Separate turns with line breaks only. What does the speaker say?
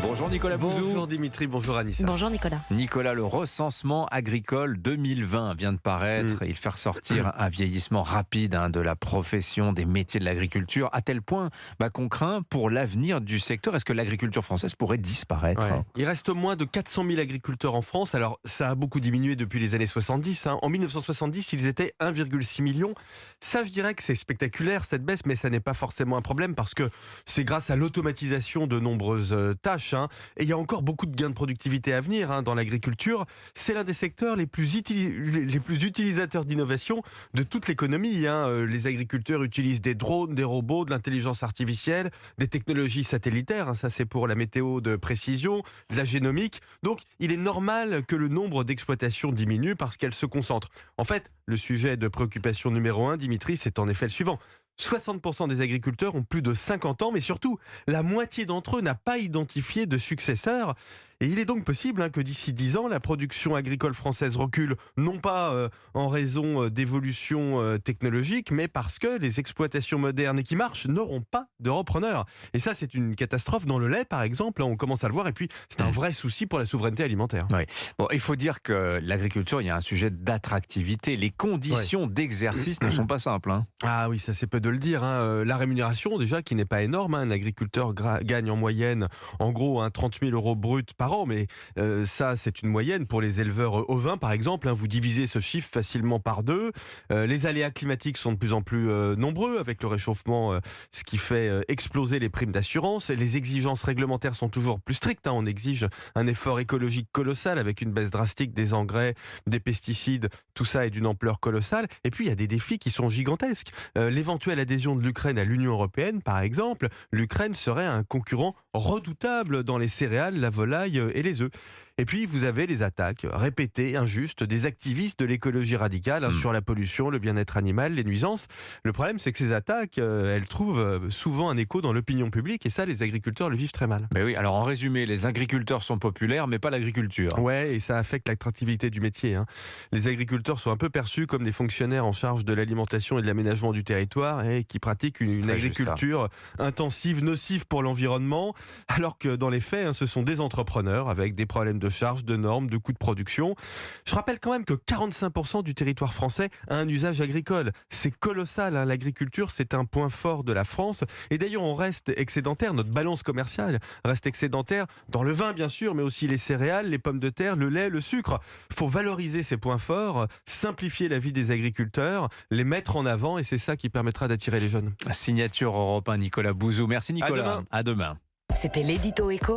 Bonjour Nicolas Bouzou.
Bonjour Dimitri, bonjour Anissa.
Bonjour Nicolas.
Nicolas, le recensement agricole 2020 vient de paraître. Il fait ressortir un vieillissement rapide de la profession, des métiers de l'agriculture, à tel point qu'on craint pour l'avenir du secteur. Est-ce que l'agriculture française pourrait disparaître ?
Il reste moins de 400 000 agriculteurs en France. Alors ça a beaucoup diminué depuis les années 70. En 1970, ils étaient 1,6 million. Ça, je dirais que c'est spectaculaire cette baisse, mais ça n'est pas forcément un problème parce que c'est grâce à l'automatisation de nombreuses tâches. Et il y a encore beaucoup de gains de productivité à venir dans l'agriculture. C'est l'un des secteurs les plus utilisateurs d'innovation de toute l'économie. Les agriculteurs utilisent des drones, des robots, de l'intelligence artificielle, des technologies satellitaires. Ça, c'est pour la météo de précision, de la génomique. Donc, il est normal que le nombre d'exploitations diminue parce qu'elles se concentrent. En fait, le sujet de préoccupation numéro 1, Dimitri, c'est en effet le suivant. 60% des agriculteurs ont plus de 50 ans, mais surtout, la moitié d'entre eux n'a pas identifié de successeur. Et il est donc possible que d'ici 10 ans, la production agricole française recule, non pas en raison d'évolutions technologiques, mais parce que les exploitations modernes et qui marchent n'auront pas de repreneurs. Et ça, c'est une catastrophe dans le lait, par exemple. On commence à le voir. Et puis, c'est un vrai souci pour la souveraineté alimentaire.
Oui. Bon, il faut dire que l'agriculture, il y a un sujet d'attractivité. Les conditions d'exercice ne sont pas simples.
Ah oui, ça c'est peu de le dire. La rémunération, déjà, qui n'est pas énorme. Un agriculteur gagne en moyenne, en gros, 30 000 euros bruts par an, mais ça, c'est une moyenne pour les éleveurs ovins, par exemple. Vous divisez ce chiffre facilement par 2. Les aléas climatiques sont de plus en plus nombreux avec le réchauffement, ce qui fait exploser les primes d'assurance. Les exigences réglementaires sont toujours plus strictes. On exige un effort écologique colossal avec une baisse drastique des engrais, des pesticides. Tout ça est d'une ampleur colossale. Et puis, il y a des défis qui sont gigantesques. L'éventuelle adhésion de l'Ukraine à l'Union européenne, par exemple, l'Ukraine serait un concurrent redoutable dans les céréales, la volaille et les œufs. Et puis, vous avez les attaques répétées, injustes, des activistes de l'écologie radicale sur la pollution, le bien-être animal, les nuisances. Le problème, c'est que ces attaques, elles trouvent souvent un écho dans l'opinion publique et ça, les agriculteurs le vivent très mal.
Mais oui, alors en résumé, les agriculteurs sont populaires, mais pas l'agriculture.
Ouais, et ça affecte l'attractivité du métier. Les agriculteurs sont un peu perçus comme des fonctionnaires en charge de l'alimentation et de l'aménagement du territoire et qui pratiquent une agriculture intensive, nocive pour l'environnement, alors que dans les faits, ce sont des entrepreneurs avec des problèmes de charges, de normes, de coûts de production. Je rappelle quand même que 45% du territoire français a un usage agricole. C'est colossal. L'agriculture, c'est un point fort de la France. Et d'ailleurs, on reste excédentaire. Notre balance commerciale reste excédentaire dans le vin, bien sûr, mais aussi les céréales, les pommes de terre, le lait, le sucre. Il faut valoriser ces points forts, simplifier la vie des agriculteurs, les mettre en avant et c'est ça qui permettra d'attirer les jeunes.
Signature Europe 1, Nicolas Bouzou. Merci Nicolas.
À demain.
À demain.
C'était l'édito Écho